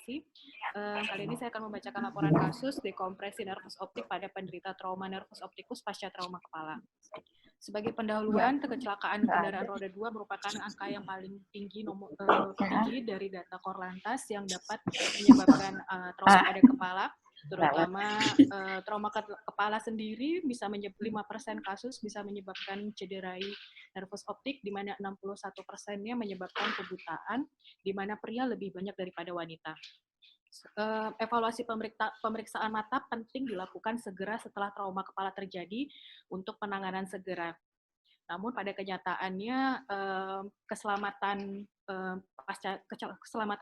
kasih. Kali ini saya akan membacakan laporan kasus dekompresi nervus optik pada penderita trauma nervus optikus pasca trauma kepala. Sebagai pendahuluan, kecelakaan kendaraan roda 2 merupakan angka yang paling tinggi tinggi dari data Korlantas yang dapat menyebabkan trauma pada kepala, terutama trauma kepala sendiri bisa 5% kasus bisa menyebabkan cederai nervus optik, di mana 61%-nya menyebabkan kebutaan, di mana pria lebih banyak daripada wanita. Evaluasi pemeriksaan mata penting dilakukan segera setelah trauma kepala terjadi untuk penanganan segera. Namun pada kenyataannya keselamatan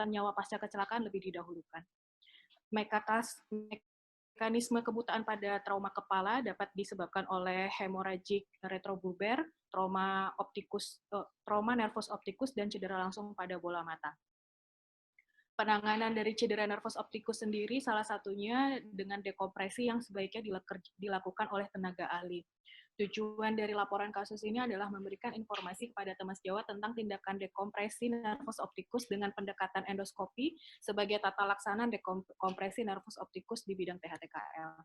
nyawa pasca kecelakaan lebih didahulukan. Mekanisme kebutaan pada trauma kepala dapat disebabkan oleh hemorrhagic retrobulbar, trauma nervus optikus, dan cedera langsung pada bola mata. Penanganan dari cedera nervus optikus sendiri salah satunya dengan dekompresi yang sebaiknya dilakukan oleh tenaga ahli. Tujuan dari laporan kasus ini adalah memberikan informasi kepada teman sejawat tentang tindakan dekompresi nervus optikus dengan pendekatan endoskopi sebagai tata laksana dekompresi nervus optikus di bidang THTKL.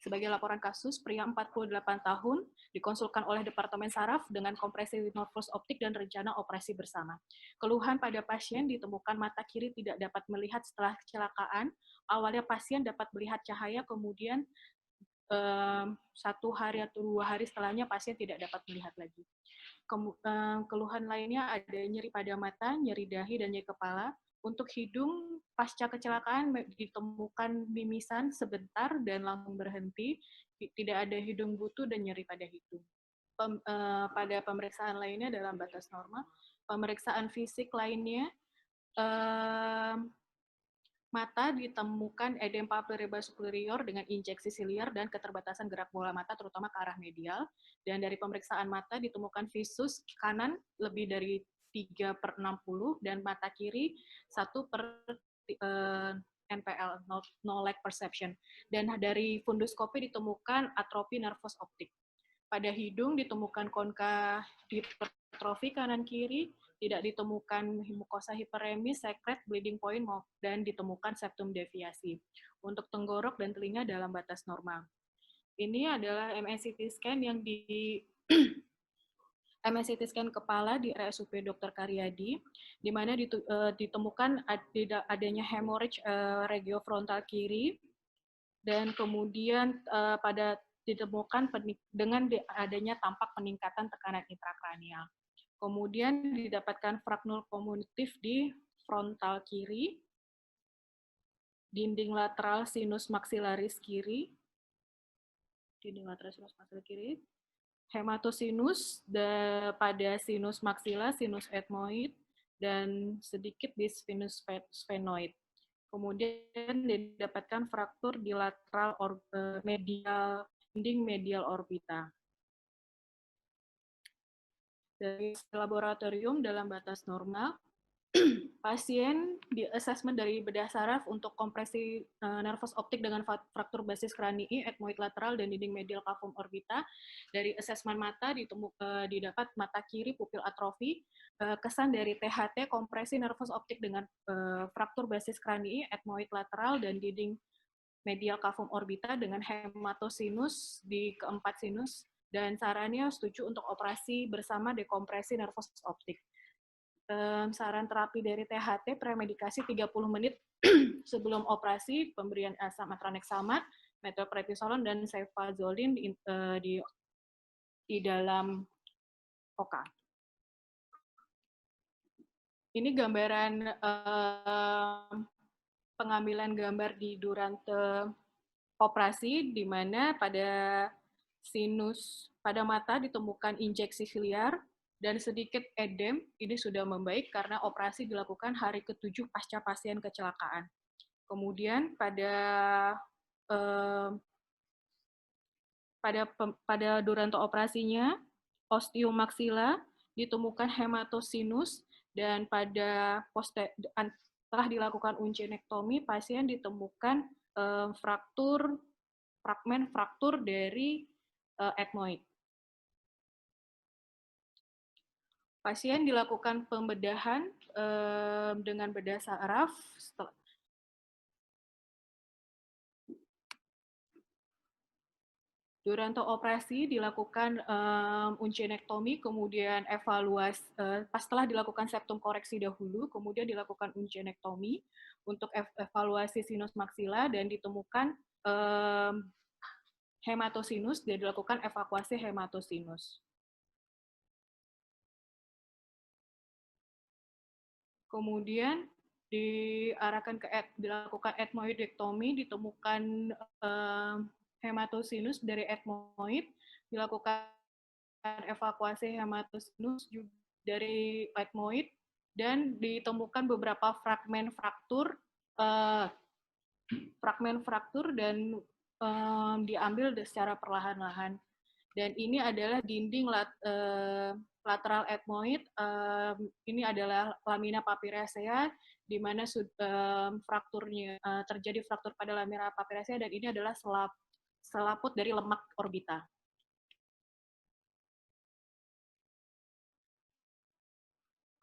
Sebagai laporan kasus, pria 48 tahun dikonsulkan oleh Departemen Saraf dengan kompresi nervus optik dan rencana operasi bersama. Keluhan pada pasien ditemukan mata kiri tidak dapat melihat setelah kecelakaan. Awalnya pasien dapat melihat cahaya, kemudian 1 hari atau 2 hari setelahnya pasien tidak dapat melihat lagi. Keluhan lainnya ada nyeri pada mata, nyeri dahi, dan nyeri kepala. Untuk hidung, pasca kecelakaan ditemukan mimisan sebentar dan langsung berhenti, tidak ada hidung butuh dan nyeri pada hidung. Pada pemeriksaan lainnya dalam batas normal, pemeriksaan fisik lainnya, mata ditemukan edem papillary superior dengan injeksi siliar dan keterbatasan gerak bola mata terutama ke arah medial. Dan dari pemeriksaan mata ditemukan visus kanan lebih dari 3/60 dan mata kiri 1/NPL, no lag perception. Dan dari funduskopi ditemukan atrofi nervus optik. Pada hidung ditemukan konka hipertrofi kanan kiri, tidak ditemukan mukosa hiperemis, sekret, bleeding point, dan ditemukan septum deviasi. Untuk tenggorok dan telinga dalam batas normal. Ini adalah MRCT scan yang MRCT scan kepala di RSUP Dr. Karyadi, di mana ditemukan adanya hemorrhage regiofrontal kiri, dan kemudian ditemukan dengan adanya tampak peningkatan tekanan intrakranial. Kemudian didapatkan fraknul komunitif di frontal kiri, dinding lateral sinus maxillaris kiri, hematosinus pada sinus maxilla, sinus ethmoid, dan sedikit di sinus sphenoid. Kemudian didapatkan fraktur di lateral dinding medial orbita. Dari laboratorium dalam batas normal, pasien di assessment dari bedah saraf untuk kompresi nervus optik dengan fraktur basis kranii, ethmoid lateral, dan dinding medial cavum orbita. Dari assessment mata didapat mata kiri pupil atrofi, kesan dari THT kompresi nervus optik dengan fraktur basis kranii, ethmoid lateral, dan dinding medial cavum orbita dengan hematosinus di keempat sinus, dan sarannya setuju untuk operasi bersama dekompresi nervus optik. Saran terapi dari THT premedikasi 30 menit sebelum operasi, pemberian asam tranexamat, metopretisolon, dan cefazolin di dalam OKA. Ini gambaran pengambilan gambar di durante operasi, di mana pada mata ditemukan injeksi siliar dan sedikit edem. Ini sudah membaik karena operasi dilakukan hari ke-7 pasca pasien kecelakaan. Kemudian pada durante operasinya, osteomaxilla ditemukan hematosinus, dan setelah dilakukan uncinektomi, pasien ditemukan fragmen fraktur dari ethmoid. Pasien dilakukan pembedahan dengan bedah saraf. Durante operasi dilakukan uncinektomi, kemudian evaluasi, setelah dilakukan septum koreksi dahulu, kemudian dilakukan uncinektomi untuk evaluasi sinus maksila dan ditemukan hematosinus dan dilakukan evakuasi hematosinus. Kemudian dilakukan ethmoidektomi, ditemukan hematosinus dari ethmoid, dilakukan evakuasi hematosinus dari ethmoid, dan ditemukan beberapa fragmen fraktur dan diambil secara perlahan-lahan. Dan ini adalah dinding lateral ethmoid. Ini adalah lamina papiracea, di mana frakturnya terjadi fraktur pada lamina papiracea, dan ini adalah selaput dari lemak orbita.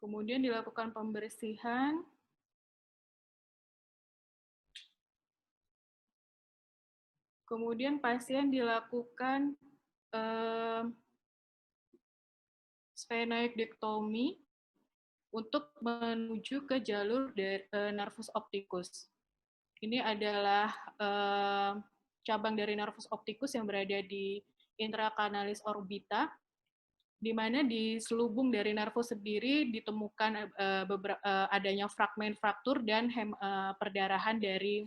Kemudian dilakukan pembersihan. Kemudian pasien dilakukan sphenoidectomy untuk menuju ke jalur nervus opticus. Ini adalah cabang dari nervus opticus yang berada di intracanalis orbita, di mana di selubung dari nervus sendiri ditemukan adanya fragmen fraktur dan perdarahan dari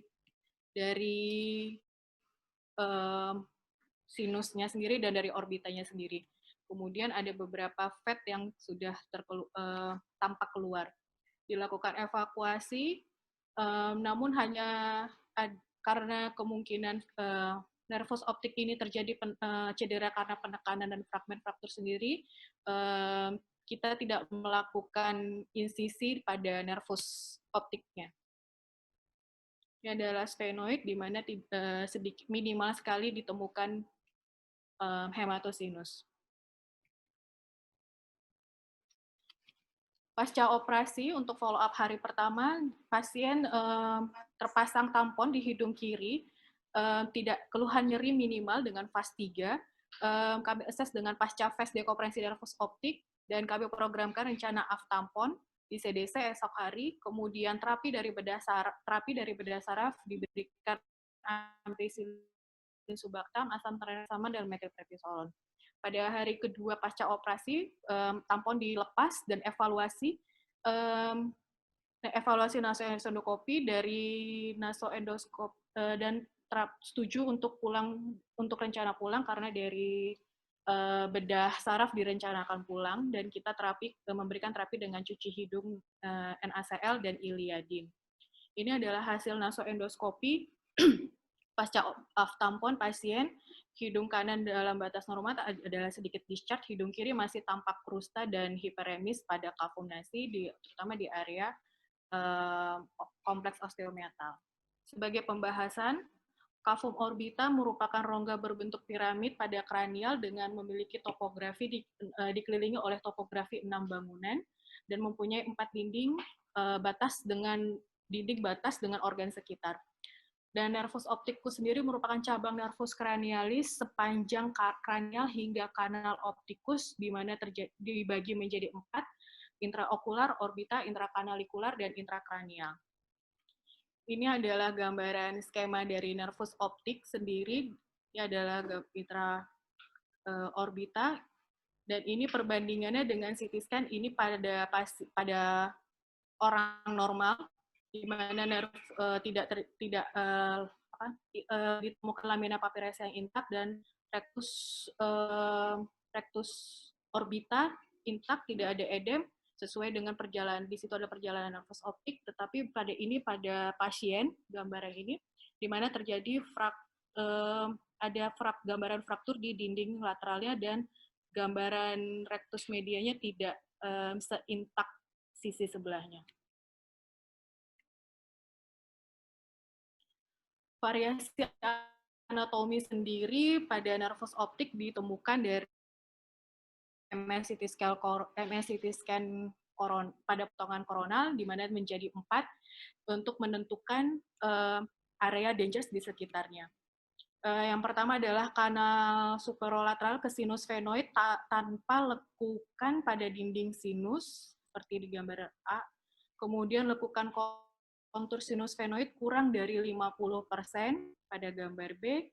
sinusnya sendiri dan dari orbitanya sendiri. Kemudian ada beberapa fat yang sudah tampak keluar. Dilakukan evakuasi, namun hanya karena kemungkinan nervus optik ini terjadi cedera karena penekanan dan fragmen fraktur sendiri, kita tidak melakukan insisi pada nervus optiknya. Ini adalah sphenoid, di mana sedikit minimal sekali ditemukan hematosinus. Pasca operasi, untuk follow up hari pertama, pasien terpasang tampon di hidung kiri, tidak keluhan nyeri minimal dengan fase 3. Kami assess dengan pasca fase dekompresi nervus optik, dan kami programkan rencana AF tampon di CDC esok hari. Kemudian terapi dari bedah saraf diberikan ampicillin subactam, asam tranexaman, dan methylprednisolone. Pada hari kedua pasca operasi, tampon dilepas dan evaluasi nasoendoskopi dari nasoendoskop dan setuju untuk rencana pulang karena dari bedah saraf direncanakan pulang, dan kita memberikan terapi dengan cuci hidung NaCl dan iliadin. Ini adalah hasil nasoendoskopi pasca AF tampon pasien. Hidung kanan dalam batas normal adalah sedikit discharge, hidung kiri masih tampak krusta dan hiperemis pada kafum nasi, terutama di area kompleks osteometal. Sebagai pembahasan, kafum orbita merupakan rongga berbentuk piramid pada kranial dengan memiliki topografi dikelilingi oleh topografi 6 bangunan dan mempunyai 4 dinding batas dengan organ sekitar. Dan nervus opticus sendiri merupakan cabang nervus cranialis sepanjang kranial hingga kanal opticus, di mana dibagi menjadi 4, intraokular, orbita, intrakanalikular, dan intrakranial. Ini adalah gambaran skema dari nervus optik sendiri. Ini adalah orbita, dan ini perbandingannya dengan CT scan ini pada orang normal, di mana tidak ditemukan lamina papiracea yang intak dan rectus orbita intak, tidak ada edem, sesuai dengan di situ ada perjalanan nervus optik, tetapi pada pasien gambaran ini, di mana terjadi gambaran fraktur di dinding lateralnya dan gambaran rectus medianya tidak seintak sisi sebelahnya. Variasi anatomi sendiri pada nervus optik ditemukan dari MRCT scan pada potongan koronal, di mana menjadi 4 untuk menentukan area dangerous di sekitarnya. Yang pertama adalah kanal superolateral ke sinus venoid tanpa lekukan pada dinding sinus, seperti di gambar A. Kemudian lekukan kontur sinus venoid kurang dari 50% pada gambar B.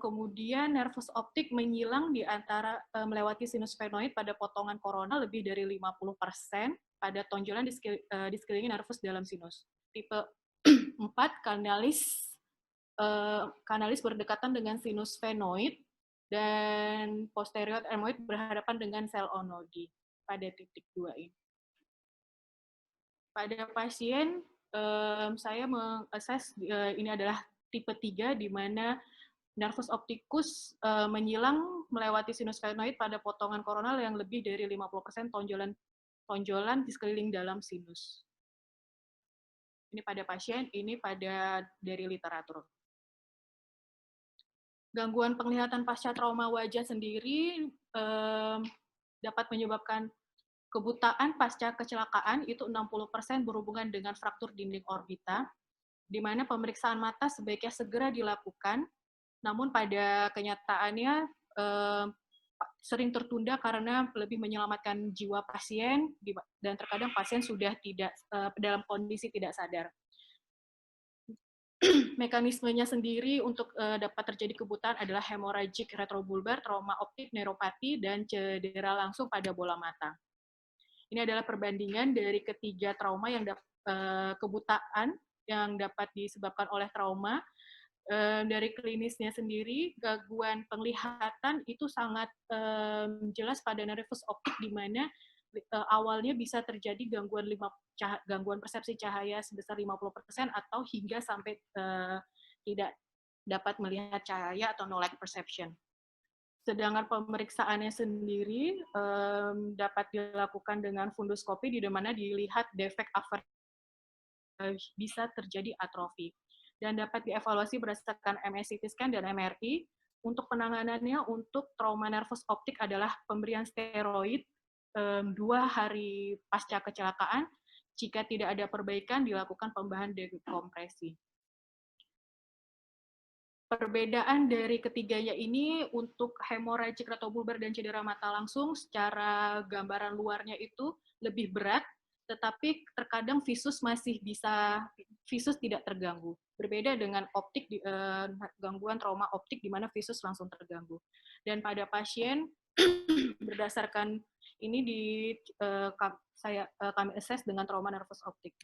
Kemudian nervus optik menyilang di antara melewati sinus venoid pada potongan korona lebih dari 50% pada tonjolan di sekeliling nervus dalam sinus. Tipe 4, kanalis berdekatan dengan sinus venoid dan posterior etmoid berhadapan dengan sel onodi pada titik 2 ini. Pada pasien, saya mengakses ini adalah tipe 3, di mana nervus opticus menyilang melewati sinus venoid pada potongan koronal yang lebih dari 50% tonjolan di sekeliling dalam sinus. Ini pada pasien, ini pada dari literatur. Gangguan penglihatan pasca trauma wajah sendiri dapat menyebabkan kebutaan pasca kecelakaan, itu 60% berhubungan dengan fraktur dinding orbita, di mana pemeriksaan mata sebaiknya segera dilakukan, namun pada kenyataannya sering tertunda karena lebih menyelamatkan jiwa pasien, dan terkadang pasien sudah tidak dalam kondisi tidak sadar. Mekanismenya sendiri untuk dapat terjadi kebutaan adalah hemorrhagic retrobulbar, trauma optik, neuropati, dan cedera langsung pada bola mata. Ini adalah perbandingan dari ketiga trauma yang kebutaan yang dapat disebabkan oleh trauma. Dari klinisnya sendiri, gangguan penglihatan itu sangat jelas pada nervus optik, di mana awalnya bisa terjadi gangguan persepsi cahaya sebesar 50% atau hingga sampai tidak dapat melihat cahaya atau no light perception. Sedangkan pemeriksaannya sendiri dapat dilakukan dengan fundoskopi, di mana dilihat defek bisa terjadi atrofi, dan dapat dievaluasi berdasarkan MRI CT scan dan MRI. Untuk penanganannya untuk trauma nervus optik adalah pemberian steroid 2 hari pasca kecelakaan. Jika tidak ada perbaikan, dilakukan pembahan dekompresi. Perbedaan dari ketiganya ini, untuk hemorrhagic retrobulbar dan cedera mata langsung, secara gambaran luarnya itu lebih berat, tetapi terkadang visus tidak terganggu. Berbeda dengan gangguan trauma optik di mana visus langsung terganggu. Dan pada pasien, berdasarkan ini kami assess dengan trauma nervus optik.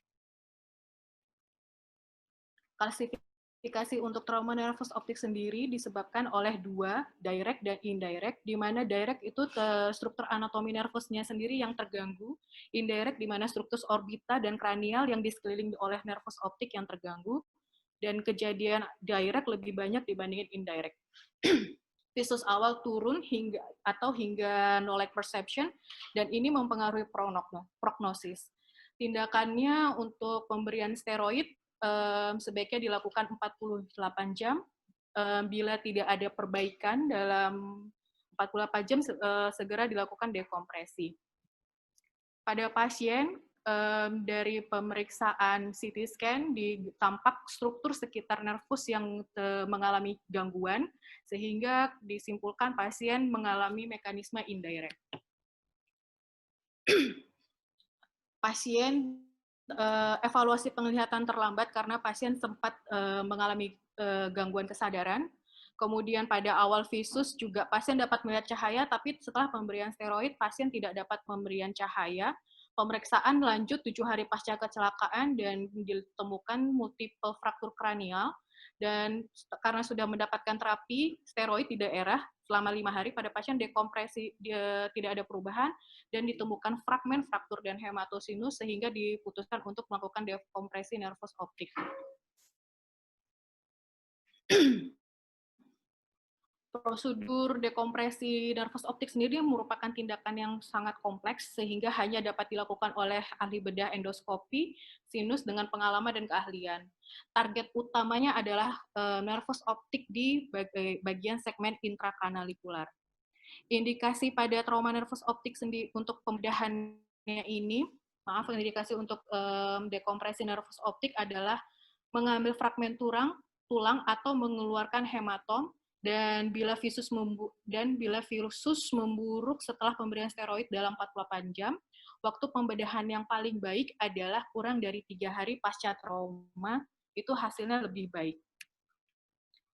Klasifikasi untuk trauma nervus optik sendiri disebabkan oleh 2, direct dan indirect, di mana direct itu struktur anatomi nervusnya sendiri yang terganggu, indirect di mana struktur orbita dan kranial yang disekelilingi oleh nervus optik yang terganggu, dan kejadian direct lebih banyak dibandingin indirect. Visus awal turun hingga no light perception, dan ini mempengaruhi prognosis. Tindakannya untuk pemberian steroid sebaiknya dilakukan 48 jam. Bila tidak ada perbaikan dalam 48 jam, segera dilakukan dekompresi. Pada pasien, dari pemeriksaan CT scan tampak struktur sekitar nervus yang mengalami gangguan, sehingga disimpulkan pasien mengalami mekanisme indirect. Pasien evaluasi penglihatan terlambat karena pasien sempat mengalami gangguan kesadaran. Kemudian pada awal visus juga pasien dapat melihat cahaya, tapi setelah pemberian steroid pasien tidak dapat pemberian cahaya. Pemeriksaan lanjut 7 hari pasca kecelakaan dan ditemukan multiple fraktur kranial, dan karena sudah mendapatkan terapi steroid di daerah selama 5 hari, pada pasien dekompresi tidak ada perubahan dan ditemukan fragmen fraktur dan hematosinus, sehingga diputuskan untuk melakukan dekompresi nervus optik. Prosedur dekompresi nervus optik sendiri merupakan tindakan yang sangat kompleks, sehingga hanya dapat dilakukan oleh ahli bedah endoskopi sinus dengan pengalaman dan keahlian. Target utamanya adalah nervus optik di bagian segmen intrakanalikular. Indikasi pada trauma nervus optik sendiri untuk pembedahannya ini, indikasi untuk dekompresi nervus optik adalah mengambil fragmen tulang atau mengeluarkan hematom, dan bila visus memburuk setelah pemberian steroid dalam 48 jam, waktu pembedahan yang paling baik adalah kurang dari 3 hari pasca trauma, itu hasilnya lebih baik.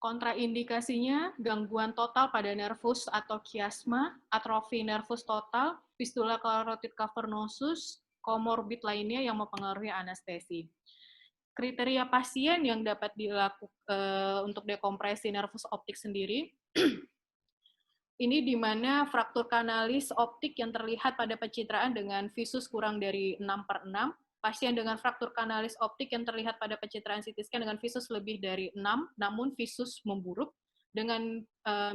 Kontraindikasinya, gangguan total pada nervus atau kiasma, atrofi nervus total, fistula carotid cavernosus, komorbid lainnya yang mempengaruhi anestesi. Kriteria pasien yang dapat dilakukan untuk dekompresi nervus optik sendiri, ini di mana fraktur kanalis optik yang terlihat pada pencitraan dengan visus kurang dari 6/6, pasien dengan fraktur kanalis optik yang terlihat pada pencitraan CT scan dengan visus lebih dari 6, namun visus memburuk. Dengan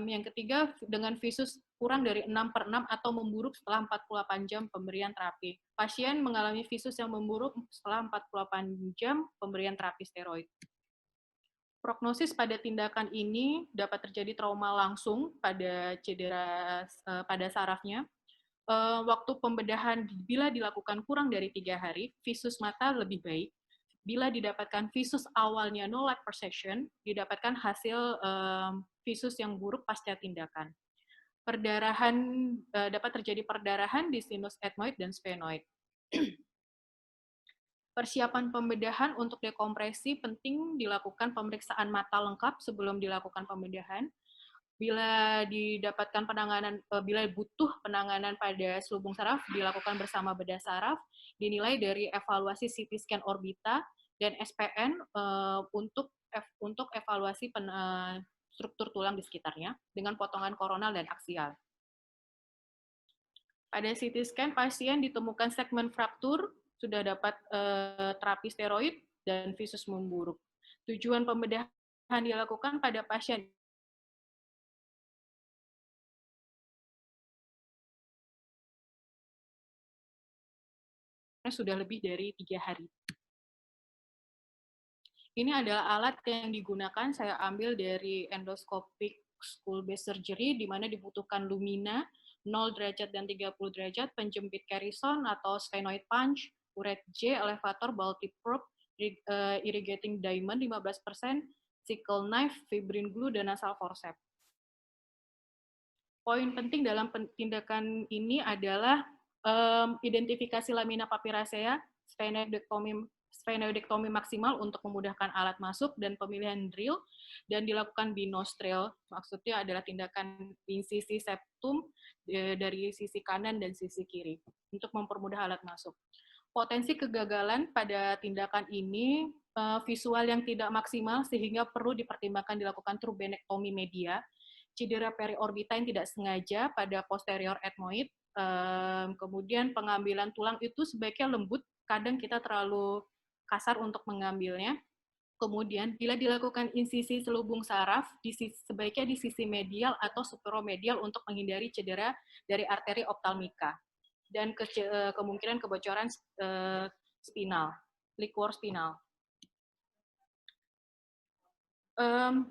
yang ketiga, dengan visus kurang dari 6/6 atau memburuk setelah 48 jam pemberian terapi. Pasien mengalami visus yang memburuk setelah 48 jam pemberian terapi steroid. Prognosis pada tindakan ini dapat terjadi trauma langsung pada cedera pada sarafnya. Waktu pembedahan bila dilakukan kurang dari 3 hari, visus mata lebih baik. Bila didapatkan visus awalnya no light perception, didapatkan hasil visus yang buruk pasca tindakan. Perdarahan dapat terjadi perdarahan di sinus ethmoid dan sphenoid. Persiapan pembedahan untuk dekompresi penting dilakukan pemeriksaan mata lengkap sebelum dilakukan pembedahan. Bila didapatkan penanganan, bila butuh penanganan pada selubung saraf, dilakukan bersama bedah saraf, dinilai dari evaluasi CT scan orbita dan SPN untuk evaluasi struktur tulang di sekitarnya dengan potongan koronal dan aksial. Pada CT scan, pasien ditemukan segmen fraktur, sudah dapat terapi steroid, dan visus memburuk. Tujuan pembedahan dilakukan pada pasien sudah lebih dari 3 hari. Ini adalah alat yang digunakan, saya ambil dari endoscopic school-based surgery, di mana dibutuhkan lumina, 0 derajat dan 30 derajat, penjepit Carrison atau sphenoid punch, uret J, elevator, Balti probe, irrigating diamond 15%, sickle knife, fibrin glue, dan nasal forceps. Poin penting dalam tindakan ini adalah identifikasi lamina papiracea, sphenoidectomy maksimal untuk memudahkan alat masuk, dan pemilihan drill, dan dilakukan binostril, maksudnya adalah tindakan insisi septum dari sisi kanan dan sisi kiri untuk mempermudah alat masuk. Potensi kegagalan pada tindakan ini visual yang tidak maksimal sehingga perlu dipertimbangkan dilakukan trubenektomi media, cedera periorbita yang tidak sengaja pada posterior ethmoid, kemudian pengambilan tulang itu sebaiknya lembut, kadang kita terlalu kasar untuk mengambilnya. Kemudian, bila dilakukan insisi selubung saraf, sebaiknya di sisi medial atau superomedial untuk menghindari cedera dari arteri optalmika. Dan kemungkinan kebocoran spinal, liquor spinal.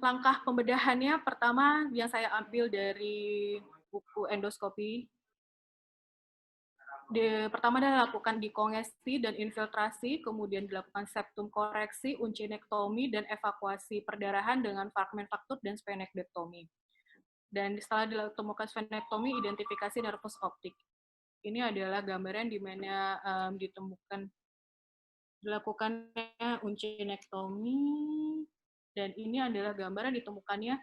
Langkah pembedahannya, pertama yang saya ambil dari buku endoskopi, pertama adalah lakukan dikongesti dan infiltrasi, kemudian dilakukan septum koreksi, uncinektomi, dan evakuasi perdarahan dengan fragmen fraktur dan sphenectomy. Dan setelah ditemukan sphenectomy, identifikasi nervus optik. Ini adalah gambaran di mana dilakukannya uncinektomi, dan ini adalah gambaran ditemukannya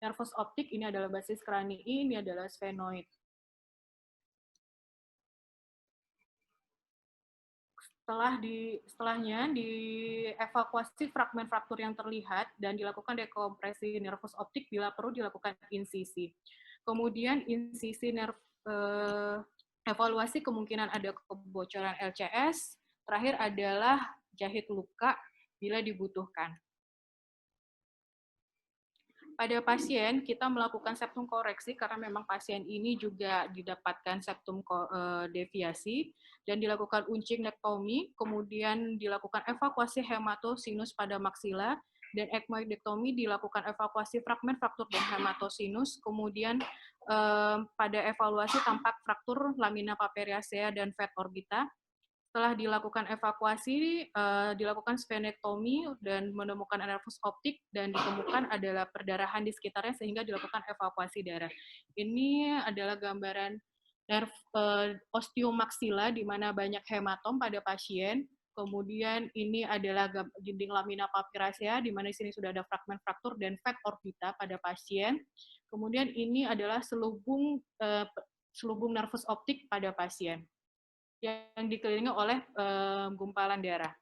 nervus optik. Ini adalah basis kranii, ini adalah sphenoid. Setelahnya dievakuasi fragmen fraktur yang terlihat dan dilakukan dekompresi nervus optik bila perlu dilakukan insisi. Kemudian insisi evaluasi kemungkinan ada kebocoran LCS. Terakhir adalah jahit luka bila dibutuhkan. Pada pasien, kita melakukan septum koreksi karena memang pasien ini juga didapatkan septum deviasi, dan dilakukan uncinektomi, kemudian dilakukan evakuasi hematosinus pada maksila, dan ethmoidektomi dilakukan evakuasi fragmen fraktur dan hematosinus. Kemudian pada evaluasi tampak fraktur lamina paperiacea dan fat orbita. Setelah dilakukan evakuasi, dilakukan splenektomi dan menemukan nervus optik dan ditemukan adalah perdarahan di sekitarnya sehingga dilakukan evakuasi darah. Ini adalah gambaran osteomaxilla di mana banyak hematom pada pasien. Kemudian ini adalah dinding lamina papiracea di mana di sini sudah ada fragmen fraktur dan fat orbita pada pasien. Kemudian ini adalah selubung nervus optik pada pasien yang dikelilingi oleh gumpalan darah.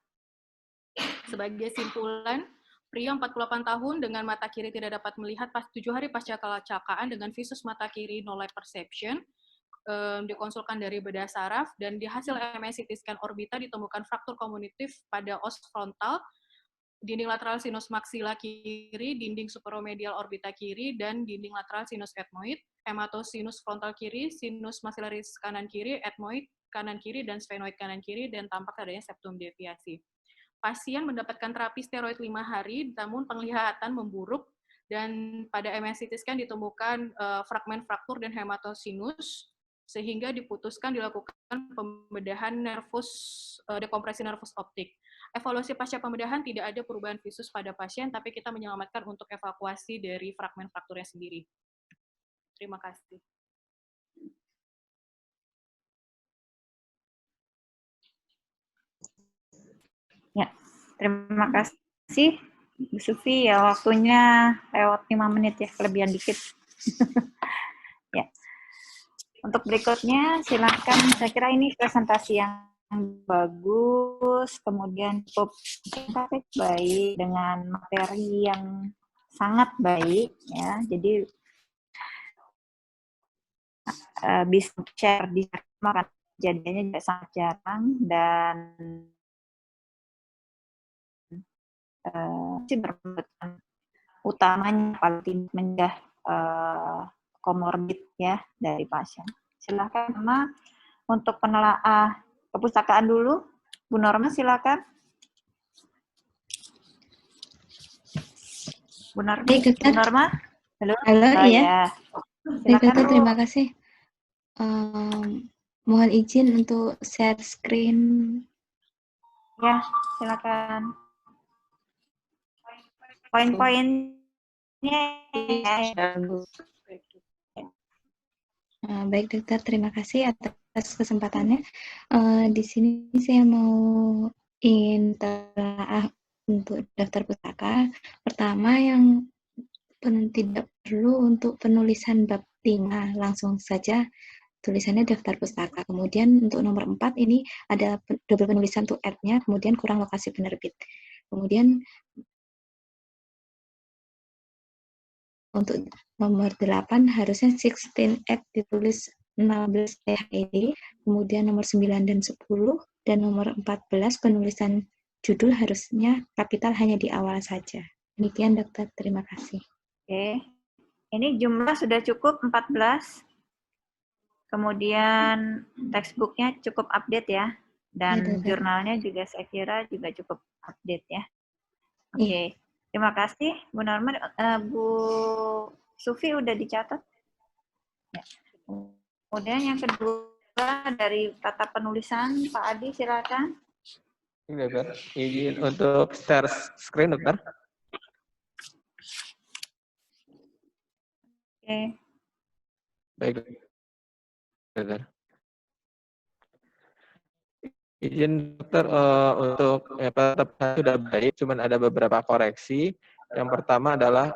Sebagai simpulan, pria 48 tahun dengan mata kiri tidak dapat melihat 7 hari pasca kecelakaan dengan visus mata kiri no light perception, dikonsulkan dari bedah saraf, dan di hasil MRI CT scan orbita ditemukan fraktur komunitif pada os frontal, dinding lateral sinus maksila kiri, dinding superomedial orbita kiri, dan dinding lateral sinus ethmoid, hematosinus frontal kiri, sinus maxillaris kanan kiri, ethmoid kanan kiri, dan sphenoid kanan kiri, dan tampak adanya septum deviasi. Pasien mendapatkan terapi steroid 5 hari, namun penglihatan memburuk, dan pada MRI CT scan ditemukan fragmen fraktur dan hematosinus, sehingga diputuskan dilakukan pembedahan dekompresi nervus optik. Evaluasi pasca pembedahan tidak ada perubahan visus pada pasien, tapi kita menyelamatkan untuk evakuasi dari fragmen frakturnya sendiri. Terima kasih. Ya, terima kasih Bu Sufi, ya waktunya lewat 5 menit ya, kelebihan dikit. Ya. Untuk berikutnya silakan, saya kira ini presentasi yang bagus, kemudian cukup baik dengan materi yang sangat baik ya. Jadi bisa share di sana, jadinya juga sangat jarang, dan berperan utamanya paling tidak mencegah komorbid ya dari pasien. Silakan Norma untuk penelaah perpustakaan dulu. Bu Norma silakan. Bu Norma. Baik, Dokter. Bu Norma. Halo. Halo, iya. Ya. Baik, Dokter, terima kasih. Mohon izin untuk share screen. Ya, silakan. Poin-poinnya ya. Baik, Dokter, terima kasih atas kesempatannya. Di sini saya mau ingin telah untuk daftar pustaka. Pertama, yang tidak perlu untuk penulisan bab 5, langsung saja tulisannya daftar pustaka. Kemudian untuk nomor 4 ini ada double penulisan to add-nya, kemudian kurang lokasi penerbit. Kemudian untuk nomor 8 harusnya 16 add ditulis 16 THED, kemudian nomor 9 dan 10, dan nomor 14 penulisan judul harusnya kapital hanya di awal saja. Demikian, Dokter, terima kasih. Oke. Ini jumlah sudah cukup 14. Kemudian textbooknya cukup update ya. Dan jurnalnya juga saya kira juga cukup update ya. Oke. Terima kasih Bu Norma. Bu Sufi udah dicatat? Ya. Kemudian yang kedua dari tata penulisan, Pak Adi silakan. Dokter, izin untuk share screen, Dokter. Oke. Baik, Dokter. Izin Dokter untuk tetap sudah baik, cuman ada beberapa koreksi. Yang pertama adalah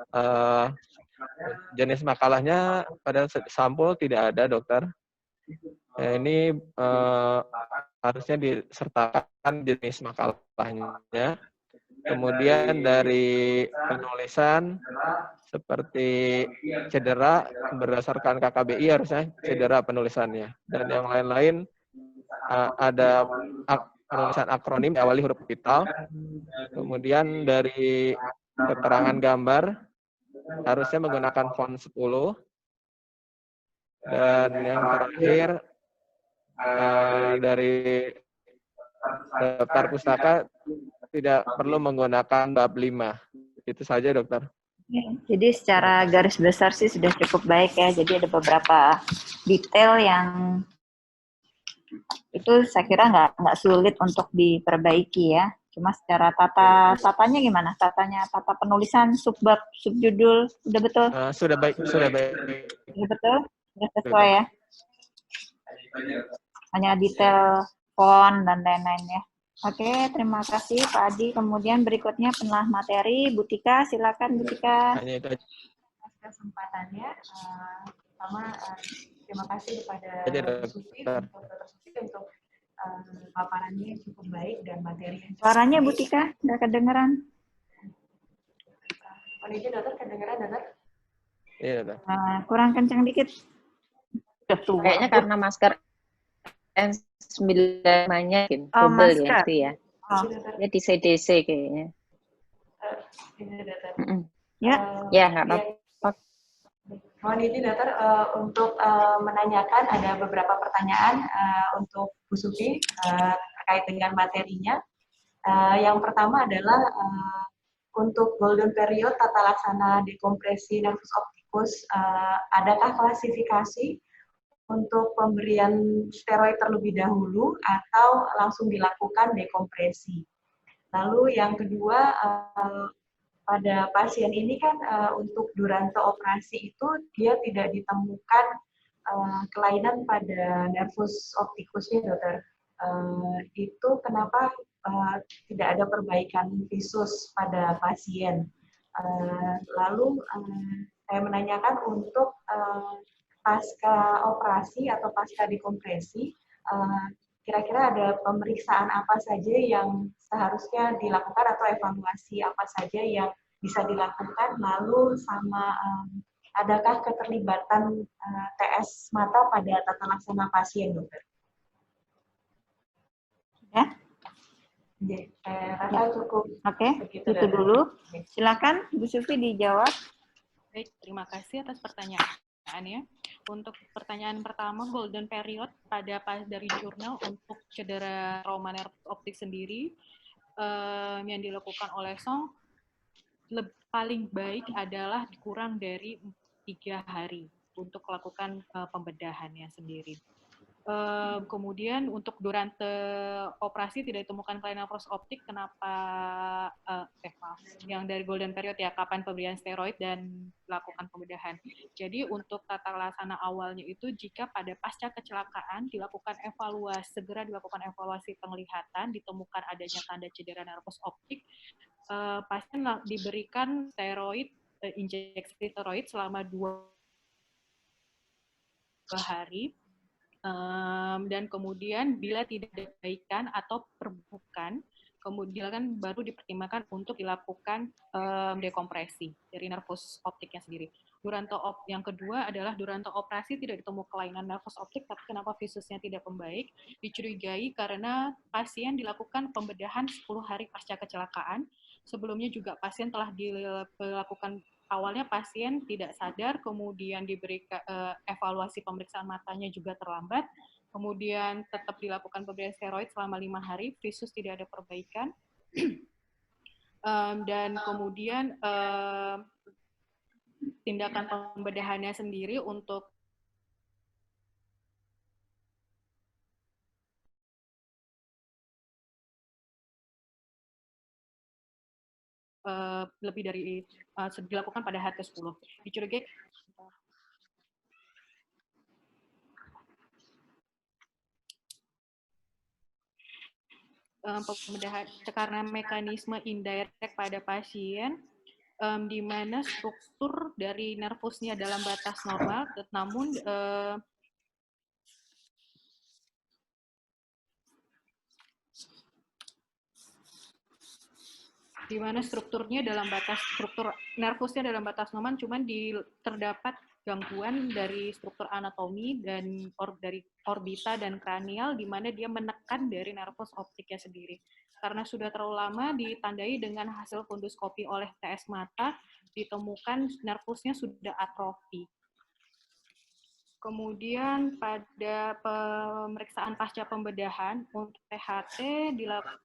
jenis makalahnya pada sampul tidak ada, Dokter. Ini harusnya disertakan jenis makalahnya. Kemudian dari penulisan seperti cedera berdasarkan KKBI harusnya cedera penulisannya. Dan yang lain-lain ada penulisan akronim diawali huruf kapital. Kemudian dari keterangan gambar harusnya menggunakan font 10. Dan yang terakhir dari daftar pustaka tidak perlu menggunakan bab 5. Itu saja, dokter. Jadi secara garis besar sih sudah cukup baik ya. Jadi ada beberapa detail yang itu saya kira nggak sulit untuk diperbaiki ya. Cuma secara tatanya gimana? Tata penulisan, subbab, subjudul, udah betul? Sudah baik, sudah baik. Udah betul? Sudah sesuai ya? Hanya detail font dan lain-lain ya. Oke, terima kasih Pak Adi. Kemudian berikutnya penelah materi, Bu Tika, silakan Bu Tika. Hanya itu aja. Kesempatannya, pertama terima kasih kepada Bu Sufi untuk paparannya cukup baik dan materinya. Suaranya Bu Tika, nggak kedengeran. Kondisi dokter kedengeran dokter? Iya, dokter. Kurang kencang dikit. Kayaknya karena masker N95-nya double ya masker. itu ya. Ya di CDC kayaknya. Ya. Ya, nggak apa-apa. Mohon izin dokter untuk menanyakan ada beberapa pertanyaan untuk Bu Sufi terkait dengan materinya. Yang pertama adalah untuk golden period tata laksana dekompresi nervus opticus, adakah klasifikasi untuk pemberian steroid terlebih dahulu atau langsung dilakukan dekompresi? Lalu yang kedua, pada pasien ini kan untuk durante operasi itu dia tidak ditemukan kelainan pada nervus opticusnya, dokter. Itu kenapa tidak ada perbaikan visus pada pasien? Lalu saya menanyakan untuk pasca operasi atau pasca dekompresi, kira-kira ada pemeriksaan apa saja yang seharusnya dilakukan atau evaluasi apa saja yang bisa dilakukan, lalu sama adakah keterlibatan TS mata pada tata laksana pasien, dokter? Ya. Saya rasa cukup. Oke, itu dulu. Silakan Bu Sufi dijawab. Baik, terima kasih atas pertanyaannya. Untuk pertanyaan pertama, golden period dari jurnal untuk cedera trauma nervus optik sendiri yang dilakukan oleh Song paling baik adalah kurang dari 3 hari untuk melakukan pembedahannya sendiri. Kemudian untuk durante operasi tidak ditemukan kelainan nervus optik, kenapa yang dari golden period ya, kapan pemberian steroid dan lakukan pembedahan. Jadi untuk tata laksana awalnya itu jika pada pasca kecelakaan segera dilakukan evaluasi penglihatan, ditemukan adanya tanda cedera nervus optik, pasien diberikan steroid, injeksi steroid selama 2 hari. Dan kemudian bila tidak ada perbaikan atau perburukan, kemudian baru dipertimbangkan untuk dilakukan dekompresi dari nervus optiknya sendiri. Yang kedua adalah durante operasi tidak ditemu kelainan nervus optik, tapi kenapa visusnya tidak membaik? Dicurigai karena pasien dilakukan pembedahan 10 hari pasca kecelakaan. Sebelumnya juga pasien telah dilakukan. Awalnya pasien tidak sadar, kemudian diberikan evaluasi pemeriksaan matanya juga terlambat, kemudian tetap dilakukan pemberian steroid selama 5 hari, visus tidak ada perbaikan, dan kemudian tindakan pembedahannya sendiri untuk lebih dari dilakukan pada hari ke-10. Dicurigai pembedahan karena mekanisme indirect pada pasien, di mana struktur dari nervusnya dalam batas normal, namun di mana struktur nervusnya dalam batas normal, cuman terdapat gangguan dari struktur anatomi dan dari orbita dan kranial, di mana dia menekan dari nervus optiknya sendiri. Karena sudah terlalu lama ditandai dengan hasil funduskopi oleh TS mata, ditemukan nervusnya sudah atrofi. Kemudian pada pemeriksaan pasca pembedahan untuk THT dilakukan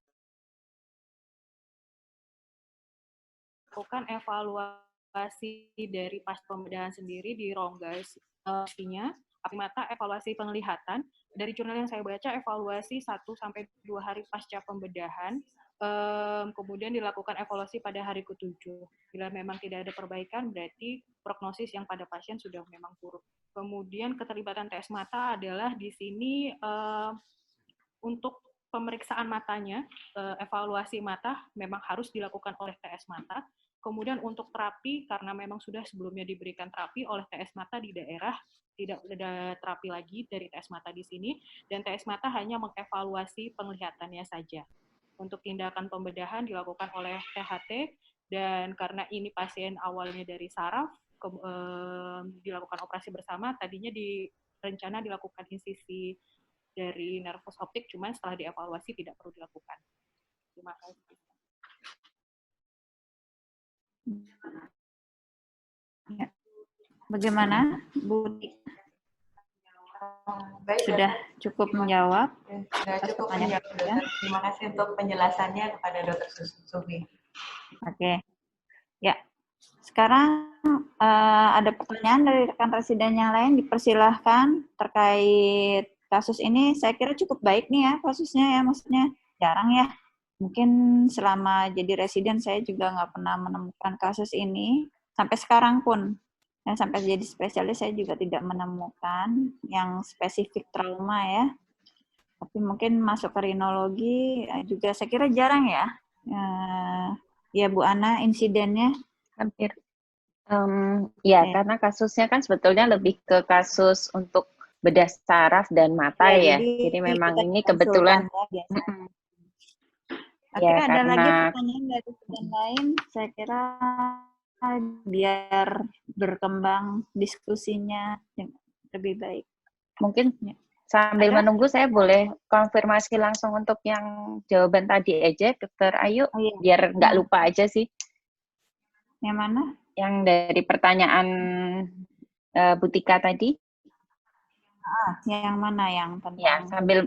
dilakukan evaluasi dari pas pembedahan sendiri di rongga api mata, evaluasi penglihatan. Dari jurnal yang saya baca, evaluasi 1-2 hari pasca pembedahan, kemudian dilakukan evaluasi pada hari ke-7. Bila memang tidak ada perbaikan, berarti prognosis yang pada pasien sudah memang buruk. Kemudian keterlibatan tes mata adalah di sini untuk pemeriksaan matanya, evaluasi mata memang harus dilakukan oleh TS mata. Kemudian untuk terapi, karena memang sudah sebelumnya diberikan terapi oleh TS mata di daerah, tidak ada terapi lagi dari TS mata di sini, dan TS mata hanya mengevaluasi penglihatannya saja. Untuk tindakan pembedahan dilakukan oleh THT, dan karena ini pasien awalnya dari saraf, dilakukan operasi bersama, tadinya rencana dilakukan insisi dari nervus optik, cuman setelah dievaluasi tidak perlu dilakukan. Terima kasih. Ya. Bagaimana, Bu? Baik, Sudah cukup menjawab? sudah cukup menjawab, Dokter. Terima kasih untuk penjelasannya kepada Dokter Sufi. Oke. Ya. Sekarang ada pertanyaan dari rekan residen yang lain, dipersilahkan terkait kasus ini. Saya kira cukup baik nih ya kasusnya ya, maksudnya jarang ya. Mungkin selama jadi residen saya juga nggak pernah menemukan kasus ini. Sampai sekarang pun, ya, sampai jadi spesialis saya juga tidak menemukan yang spesifik trauma ya. Tapi mungkin masuk ke rinologi juga saya kira jarang ya. Ya Bu Ana, insidennya Hampir. Ya, Oke. karena kasusnya kan sebetulnya lebih ke kasus untuk bedah saraf dan mata ya. Jadi memang kita ini konsultan kebetulan. ya, biasa. Oke, Ya, ada lagi karena pertanyaan dari yang lain. Saya kira biar berkembang diskusinya lebih baik. mungkin Ya. sambil Ada? menunggu saya boleh konfirmasi langsung untuk yang jawaban tadi aja, Dokter Ayu, Oh, iya. biar nggak lupa aja sih. Yang mana? Yang dari pertanyaan Butika tadi. Yang mana yang tentang? Ya, sambil.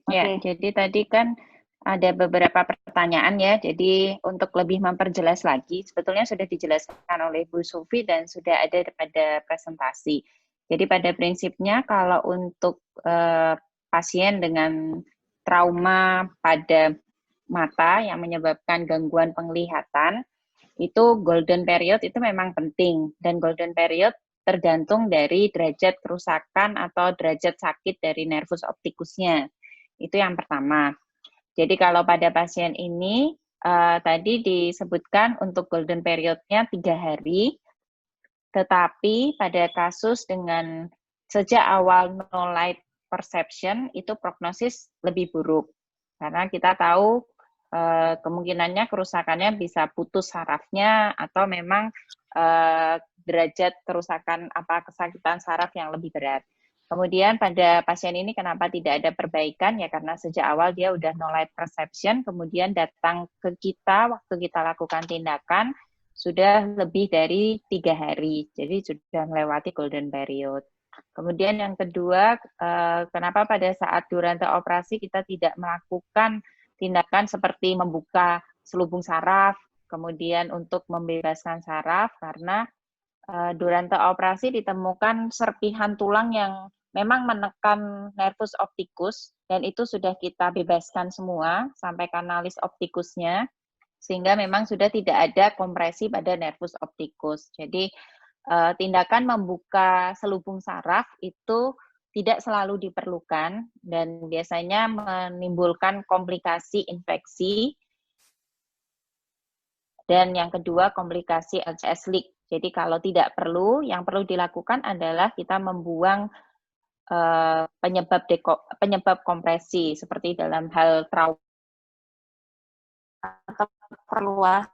Ya, Oke. jadi tadi kan ada beberapa pertanyaan ya. Jadi untuk lebih memperjelas lagi, sebetulnya sudah dijelaskan oleh Bu Sufi dan sudah ada pada presentasi. Jadi pada prinsipnya kalau untuk pasien dengan trauma pada mata yang menyebabkan gangguan penglihatan, itu golden period itu memang penting. Dan golden period tergantung dari derajat kerusakan atau derajat sakit dari nervus optikusnya. Itu yang pertama. Jadi kalau pada pasien ini, tadi disebutkan untuk golden period-nya 3 hari, tetapi pada kasus dengan sejak awal no light perception, itu prognosis lebih buruk. Karena kita tahu kemungkinannya kerusakannya bisa putus sarafnya, atau memang derajat kerusakan kesakitan saraf yang lebih berat. Kemudian pada pasien ini kenapa tidak ada perbaikan? Ya karena sejak awal dia udah no light perception, kemudian datang ke kita waktu kita lakukan tindakan, sudah lebih dari 3 hari, jadi sudah melewati golden period. Kemudian yang kedua, kenapa pada saat durante operasi kita tidak melakukan tindakan seperti membuka selubung saraf, kemudian untuk membebaskan saraf, karena durante operasi ditemukan serpihan tulang yang memang menekan nervus optikus, dan itu sudah kita bebaskan semua sampai kanalis optikusnya, sehingga memang sudah tidak ada kompresi pada nervus optikus. Jadi tindakan membuka selubung saraf itu tidak selalu diperlukan dan biasanya menimbulkan komplikasi infeksi. Dan yang kedua, komplikasi LCS leak. Jadi kalau tidak perlu, yang perlu dilakukan adalah kita membuang penyebab kompresi, seperti dalam hal trauma Atau perluasan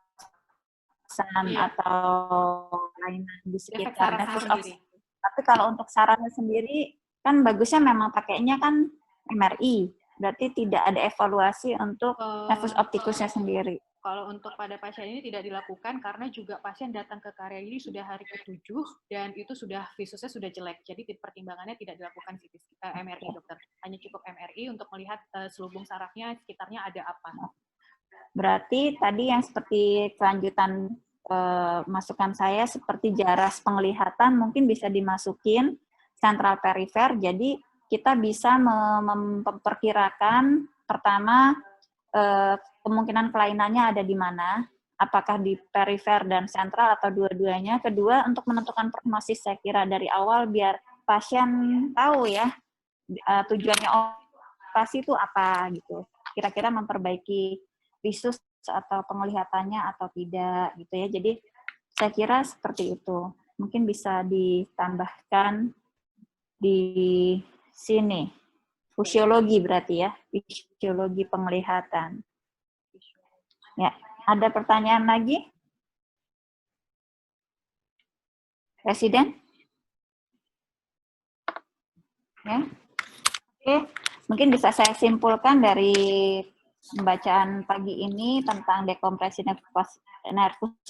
atau kelainan di sekitar nervus optik. Tapi kalau untuk sarafnya sendiri, kan bagusnya memang pakainya kan MRI. Berarti tidak ada evaluasi untuk nervus optikusnya sendiri. Kalau untuk pada pasien ini tidak dilakukan karena juga pasien datang ke karya ini sudah hari ke-7 dan itu sudah visusnya sudah jelek. Jadi pertimbangannya tidak dilakukan MRI, dokter. Hanya cukup MRI untuk melihat selubung sarafnya sekitarnya ada apa. Berarti tadi yang seperti kelanjutan masukan saya seperti jaras penglihatan mungkin bisa dimasukin sentral perifer. Jadi kita bisa memperkirakan pertama kemungkinan kelainannya ada di mana, apakah di perifer dan sentral atau dua-duanya. Kedua, untuk menentukan prognosis saya kira dari awal biar pasien tahu ya tujuannya operasi itu apa gitu. Kira-kira memperbaiki visus atau penglihatannya atau tidak gitu ya. Jadi saya kira seperti itu. Mungkin bisa ditambahkan di sini. Fisiologi berarti ya, fisiologi penglihatan. Ya, ada pertanyaan lagi? Presiden? Ya. Oke, mungkin bisa saya simpulkan dari pembacaan pagi ini tentang dekompresi nervus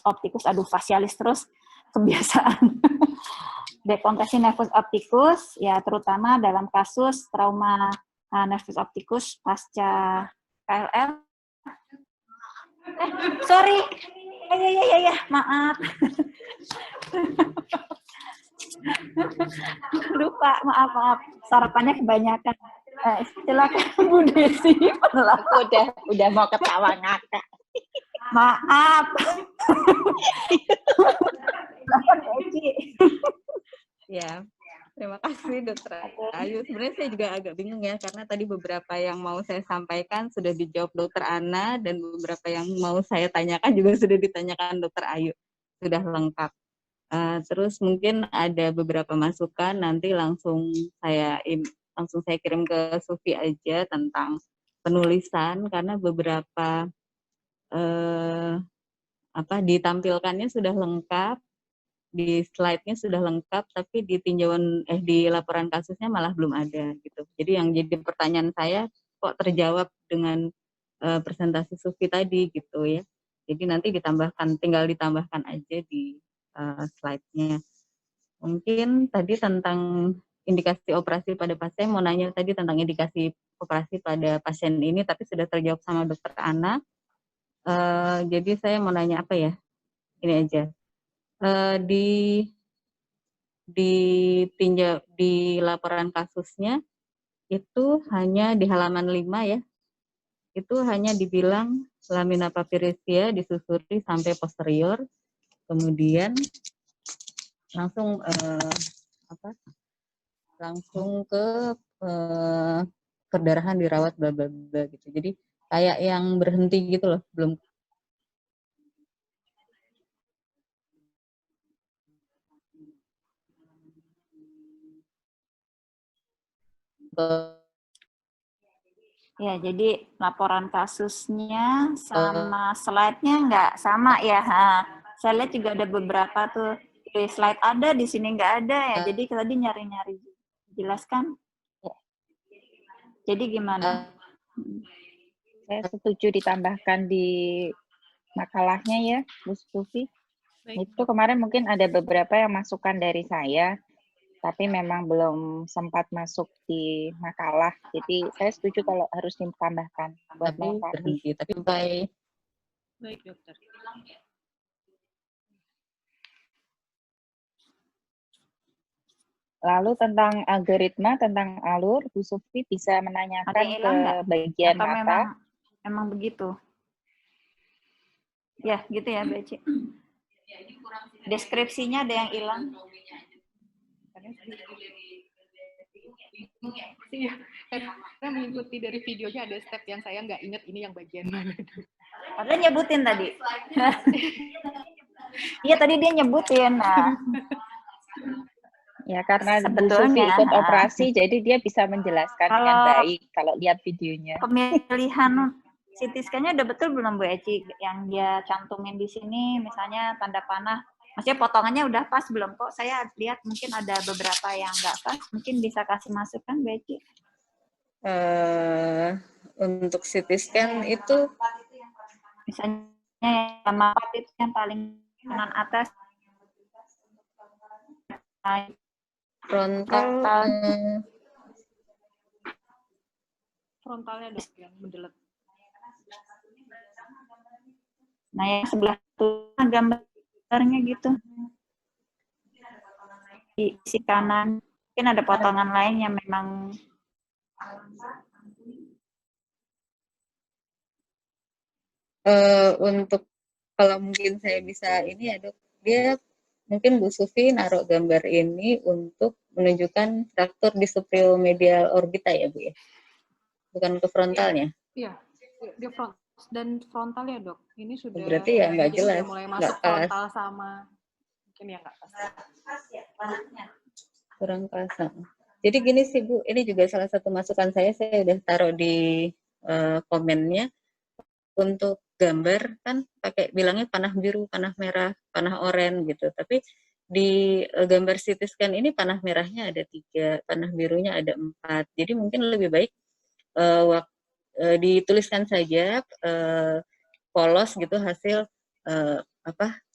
opticus, aduh fasialis terus, kebiasaan. Dekompresi nervus opticus, ya terutama dalam kasus trauma nervus opticus pasca KLL. Sorry, ya, maaf. Lupa, maaf. Sarapannya kebanyakan. Silakan Bu Desi. Aku udah mau ketawa ngakak. Maaf. Silakan Eci. Ya, terima kasih Dokter Ayu. Sebenarnya saya juga agak bingung ya, karena tadi beberapa yang mau saya sampaikan sudah dijawab Dokter Ana, dan beberapa yang mau saya tanyakan juga sudah ditanyakan Dokter Ayu. Sudah lengkap. Terus mungkin ada beberapa masukan, nanti langsung saya kirim ke Sufi aja tentang penulisan, karena beberapa ditampilkannya sudah lengkap, di slide-nya sudah lengkap, tapi di di laporan kasusnya malah belum ada gitu. Jadi yang jadi pertanyaan saya kok terjawab dengan presentasi Sufi tadi gitu ya. Jadi nanti tinggal ditambahkan aja di slide-nya. Mungkin tadi tentang indikasi operasi pada pasien, mau nanya tadi tentang indikasi operasi pada pasien ini, tapi sudah terjawab sama Dokter Ana. Jadi saya mau nanya apa ya? Ini aja. Di laporan kasusnya itu hanya di halaman 5 ya. Itu hanya dibilang lamina papiracea disusuri sampai posterior, kemudian langsung ke perdarahan dirawat bla bla bla gitu. Jadi kayak yang berhenti gitu loh, belum Ya, jadi laporan kasusnya sama slide-nya nggak sama ya. Saya lihat juga ada beberapa tuh. Di slide ada, di sini nggak ada ya. Jadi tadi nyari-nyari. Jelaskan. Jadi gimana? Saya setuju ditambahkan di makalahnya ya, Bu Sufi. Itu kemarin mungkin ada beberapa yang masukan dari saya, tapi memang belum sempat masuk di makalah. Jadi saya setuju kalau harus ditambahkan buat melengkapi. Tapi baik. Baik, Dokter. Lalu tentang algoritma, tentang alur, Bu Sufi bisa menanyakan ke bagian atau mata. Memang begitu? Ya, gitu ya, Beci. Deskripsinya ada yang hilang. Iya, saya mengikuti dari videonya ada step yang saya nggak ingat ini yang bagian mana. Padahal nyebutin tadi. Iya, tadi dia nyebutin. Nah. Ya, karena Bu Sufi ikut operasi, jadi dia bisa menjelaskan dengan baik kalau lihat videonya. Pemilihan CT scan-nya udah betul belum Bu Eci? Yang dia cantumin di sini, misalnya tanda panah, maksudnya potongannya udah pas belum? Kok saya lihat mungkin ada beberapa yang nggak pas, mungkin bisa kasih masukan Bu Eci? Untuk CT scan itu, misalnya yang itu yang paling kanan atas, frontalnya dok yang mendelet. Nah, yang sebelah tuh gambarnya gitu. Di sisi kanan, mungkin ada potongan lain yang memang untuk kalau mungkin saya bisa ini ya dok, dia mungkin Bu Sufi naruh gambar ini untuk menunjukkan fraktur di supremedial orbita ya Bu ya, bukan ke frontalnya. Iya, di front dan frontal ya dok. Ini sudah berarti ya nggak jelas, sudah mulai masuk frontal sama mungkin ya nggak pas. Kurang pasang. Jadi gini sih Bu, ini juga salah satu masukan saya udah taruh di komennya. Untuk gambar kan pakai bilangnya panah biru, panah merah, panah oranye gitu. Tapi di gambar CT scan ini panah merahnya ada 3, panah birunya ada 4. Jadi mungkin lebih baik dituliskan saja polos gitu hasil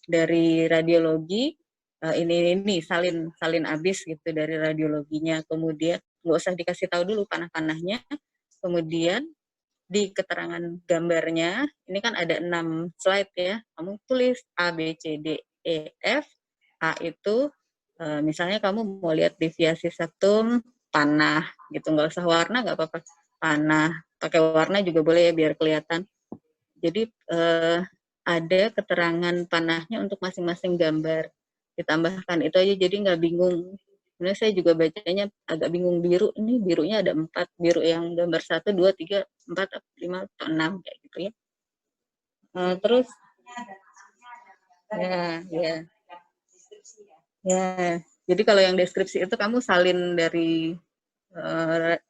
dari radiologi ini salin abis gitu dari radiologinya. Kemudian nggak usah dikasih tahu dulu panah-panahnya. Kemudian di keterangan gambarnya, ini kan ada 6 slide ya, kamu tulis A, B, C, D, E, F. A itu, misalnya kamu mau lihat deviasi septum, panah, gitu, nggak usah warna, nggak apa-apa, panah, pakai warna juga boleh ya, biar kelihatan. Jadi, ada keterangan panahnya untuk masing-masing gambar, ditambahkan, itu aja, jadi nggak bingung. Sebenarnya saya juga bacanya agak bingung biru, ini birunya ada 4, biru yang gambar 1, 2, 3, 4, 5, atau 6, kayak gitu ya. Terus, ya, jadi kalau yang deskripsi itu kamu salin dari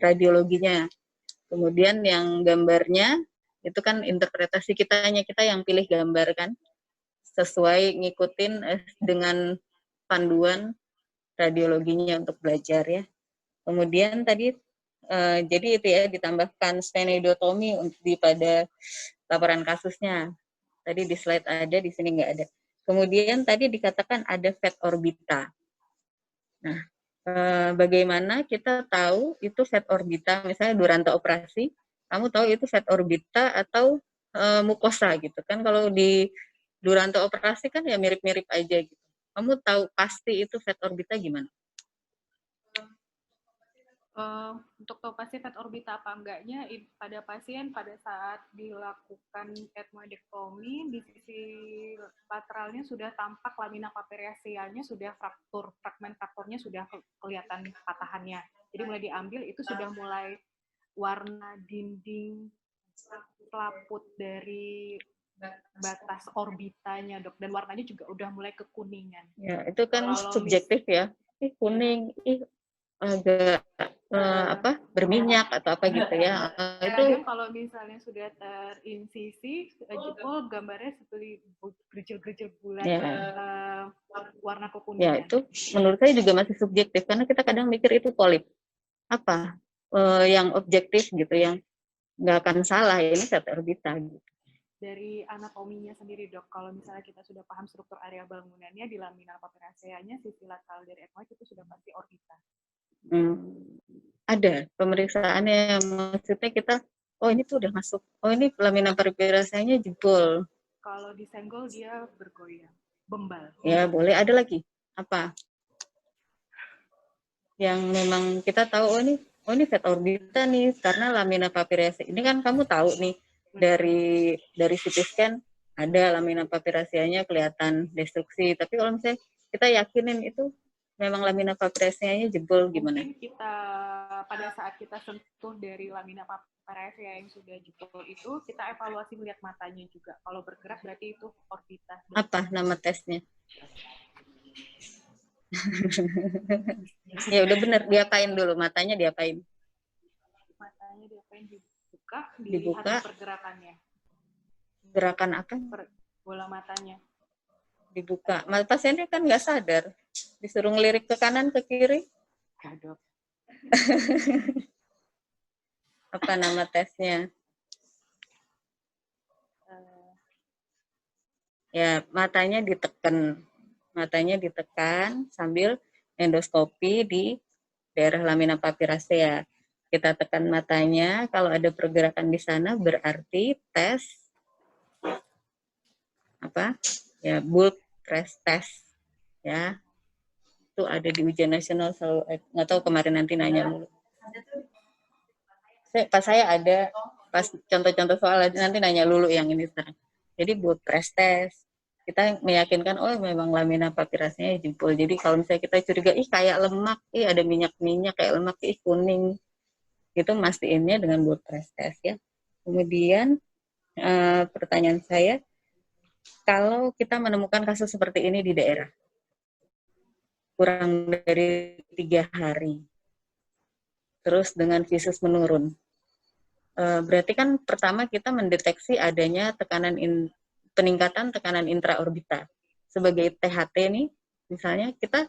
radiologinya. Kemudian yang gambarnya, itu kan interpretasi kita yang pilih gambar kan, sesuai ngikutin dengan panduan radiologinya untuk belajar ya. Kemudian tadi jadi itu ya ditambahkan stenoidotomi pada laporan kasusnya. Tadi di slide ada, di sini nggak ada. Kemudian tadi dikatakan ada fat orbita. Nah, bagaimana kita tahu itu fat orbita? Misalnya duranta operasi, kamu tahu itu fat orbita atau mukosa gitu kan? Kalau di duranta operasi kan ya mirip-mirip aja gitu. Kamu tahu pasti itu fat orbita gimana? Untuk tahu pasti fat orbita apa enggaknya, pada pasien pada saat dilakukan ethmoidectomy, di sisi lateralnya sudah tampak lamina papiraceae-nya sudah fragmen frakturnya sudah kelihatan patahannya. Jadi mulai diambil itu sudah mulai warna dinding selaput dari batas orbitanya dok, dan warnanya juga udah mulai kekuningan. Ya itu kan subjektif ya, kuning, agak berminyak atau apa gitu ya. Kadang kalau misalnya sudah terinsisi jempol, gambarnya seperti gerjel-gerjel bulat warna kekuningan. Ya itu menurut saya juga masih subjektif karena kita kadang mikir itu polip. Apa yang objektif gitu, yang nggak akan salah ya, ini fat orbita gitu. Dari anatominya sendiri dok, kalau misalnya kita sudah paham struktur area bangunannya, di lamina papiraceae-nya sisi lateral dari ethmoid itu sudah pasti orbita. Ada pemeriksaannya, maksudnya kita, oh ini tuh udah masuk, oh ini lamina papiraceae-nya jebol. Kalau disenggol dia bergoyang, bembal. Ya boleh, ada lagi apa? Yang memang kita tahu, oh ini fat orbita nih, karena lamina papiraceae ini kan kamu tahu nih dari CT scan ada lamina papiraceae-nya kelihatan destruksi, tapi kalau misalnya kita yakinin itu memang lamina papiraceae-nya jebol, gimana? Mungkin kita pada saat kita sentuh dari lamina papiraceae yang sudah jebol itu, kita evaluasi melihat matanya juga. Kalau bergerak berarti itu orbita. Apa nama tesnya? Ya udah bener, diapain dulu matanya, diapain? Matanya diapain? Dibuka, pergerakannya. Gerakan apa? Bola matanya. Dibuka. Pasiennya kan nggak sadar, disuruh ngelirik ke kanan ke kiri. Dok. Apa nama tesnya? Ya matanya ditekan sambil endoskopi di daerah lamina papiracea. Kita tekan matanya, kalau ada pergerakan di sana berarti tes bulk press test ya. Itu ada di ujian nasional selalu, nggak tahu kemarin nanti nanya mulu. Pas saya ada, pas contoh-contoh soal nanti nanya dulu yang ini sekarang. Jadi bulk press test, kita meyakinkan oh memang lamina papirasnya jempol. Jadi kalau misalnya kita curiga, kayak lemak, ada minyak-minyak kayak lemak, kuning, itu mastiinnya dengan bulk press test ya. Kemudian pertanyaan saya, kalau kita menemukan kasus seperti ini di daerah, kurang dari 3 hari, terus dengan visus menurun, berarti kan pertama kita mendeteksi adanya peningkatan tekanan intraorbita. Sebagai THT nih, misalnya kita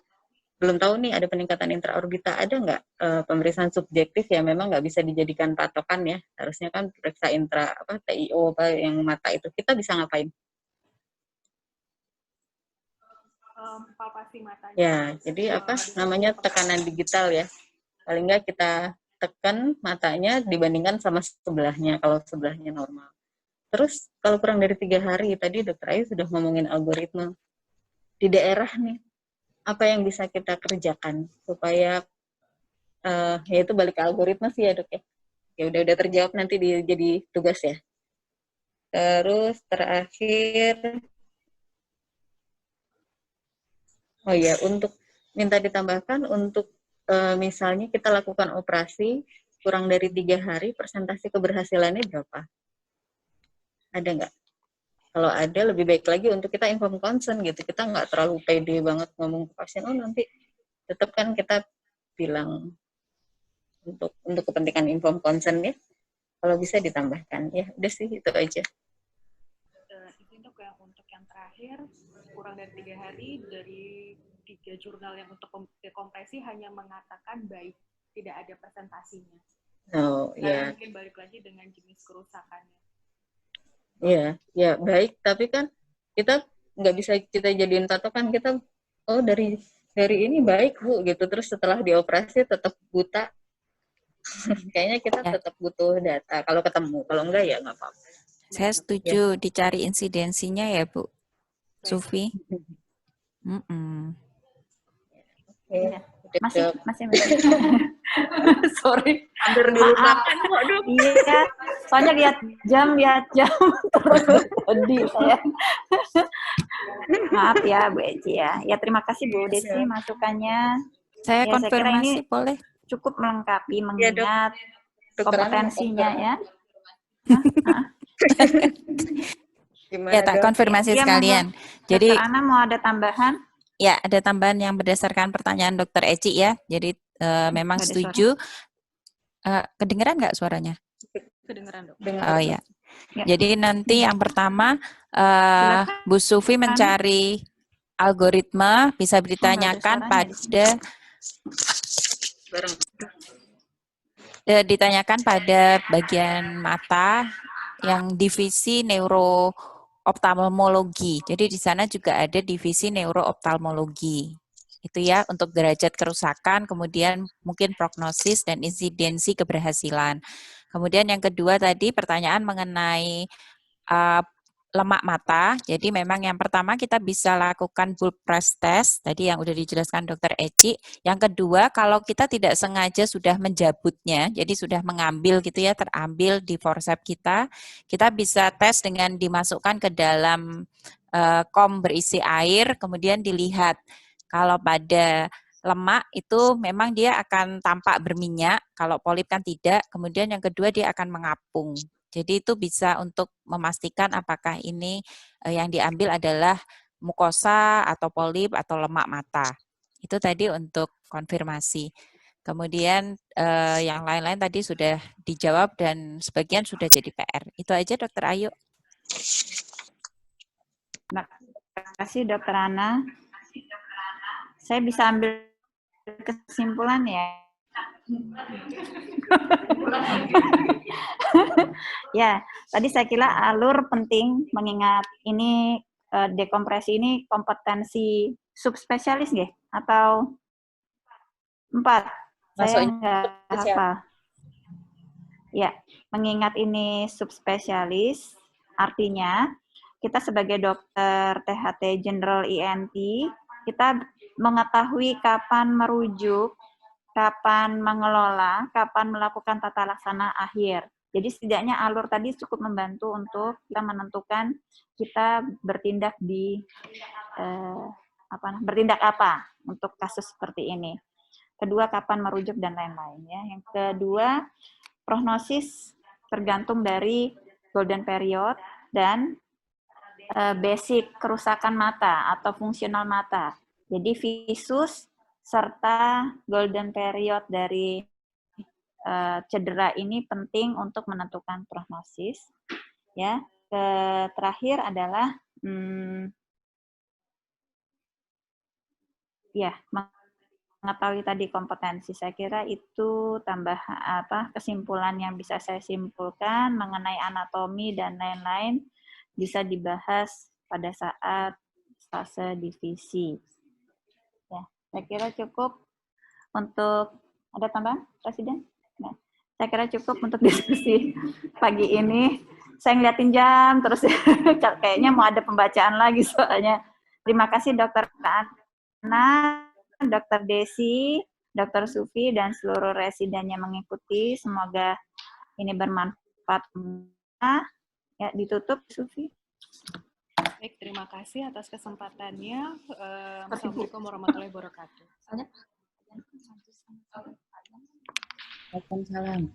belum tahu nih ada peningkatan intraorbita, ada nggak pemeriksaan subjektif yang memang nggak bisa dijadikan patokan ya, harusnya kan periksa TIO yang mata itu, kita bisa ngapain? Palpasi matanya. Ya, jadi namanya tekanan digital ya. Paling nggak kita tekan matanya dibandingkan sama sebelahnya, kalau sebelahnya normal. Terus kalau kurang dari 3 hari, tadi Dr. Ayu sudah ngomongin algoritma. Di daerah nih, apa yang bisa kita kerjakan supaya, ya itu balik ke algoritma sih ya dok ya. Ya udah terjawab, nanti jadi tugas ya. Terus terakhir, oh ya, untuk minta ditambahkan untuk misalnya kita lakukan operasi kurang dari 3 hari, persentase keberhasilannya berapa? Ada nggak? Kalau ada, lebih baik lagi untuk kita inform consent gitu. Kita nggak terlalu pede banget ngomong ke pasien, nanti tetap kan kita bilang untuk kepentingan inform consent ya. Kalau bisa ditambahkan. Ya, udah sih, itu aja. Untuk yang terakhir, kurang dari 3 hari, dari 3 jurnal yang untuk dekompresi hanya mengatakan baik, tidak ada presentasinya. Mungkin balik lagi dengan jenis kerusakannya. Ya baik, tapi kan kita nggak bisa kita jadiin patokan, kita dari ini baik Bu gitu, terus setelah dioperasi tetap buta. Kayaknya kita tetap butuh data kalau ketemu, kalau enggak ya nggak apa-apa. Saya setuju dicari insidensinya ya Bu Sufi. Masih. Sorry, hampir dilupakan. Waduh. Iya, soalnya lihat jam terus sedih saya. Maaf ya Bu Eci ya. Ya terima kasih Bu Desi masukannya. Saya konfirmasi boleh. Cukup melengkapi mengingat kompetensinya ya. Ya tak konfirmasi sekalian. Jadi Dr. Ana mau ada tambahan? Ya, ada tambahan yang berdasarkan pertanyaan Dr. Eci ya. Jadi memang setuju. Kedengeran nggak suaranya? Kedengeran dok. Oh ya. Jadi nanti yang pertama Bu Sufi mencari algoritma, bisa ditanyakan pada bagian mata yang divisi neurooptalmologi. Jadi di sana juga ada divisi neurooptalmologi. Itu ya untuk derajat kerusakan, kemudian mungkin prognosis dan insidensi keberhasilan. Kemudian yang kedua tadi pertanyaan mengenai lemak mata. Jadi memang yang pertama kita bisa lakukan bulk press test, tadi yang udah dijelaskan Dr. Eci. Yang kedua, kalau kita tidak sengaja sudah menjabutnya, jadi sudah mengambil gitu ya, terambil di forceps kita bisa tes dengan dimasukkan ke dalam kom berisi air, kemudian dilihat. Kalau pada lemak itu memang dia akan tampak berminyak, kalau polip kan tidak. Kemudian yang kedua dia akan mengapung. Jadi itu bisa untuk memastikan apakah ini yang diambil adalah mukosa atau polip atau lemak mata. Itu tadi untuk konfirmasi. Kemudian yang lain-lain tadi sudah dijawab dan sebagian sudah jadi PR. Itu aja Dr. Ayu. Terima kasih Dr. Ana. Saya bisa ambil kesimpulan ya. Ya, tadi saya kira alur penting mengingat ini dekompresi ini kompetensi subspesialis nggih atau 4? Saya nggak hafal. Ya, mengingat ini subspesialis artinya kita sebagai dokter THT General ENT, kita mengetahui kapan merujuk, kapan mengelola, kapan melakukan tata laksana akhir. Jadi setidaknya alur tadi cukup membantu untuk kita menentukan kita bertindak di bertindak apa untuk kasus seperti ini. Kedua, kapan merujuk dan lain-lain ya. Yang kedua, prognosis tergantung dari golden period dan basic kerusakan mata atau fungsional mata. Jadi visus serta golden period dari cedera ini penting untuk menentukan prognosis. Ya, terakhir adalah mengetahui tadi kompetensi. Saya kira itu tambah kesimpulan yang bisa saya simpulkan mengenai anatomi dan lain-lain bisa dibahas pada saat fase divisi. Ya, saya kira cukup untuk ada tambahan, Presiden? Nah, saya kira cukup untuk diskusi pagi ini. Saya ngeliatin jam terus kayaknya mau ada pembacaan lagi soalnya. Terima kasih Dr. Ana, Dr. Desi, Dr. Sufi, dan seluruh residen yang mengikuti. Semoga ini bermanfaat. Ya, ditutup, Sufi. Baik, terima kasih atas kesempatannya. Assalamualaikum warahmatullahi wabarakatuh. Waalaikumsalam.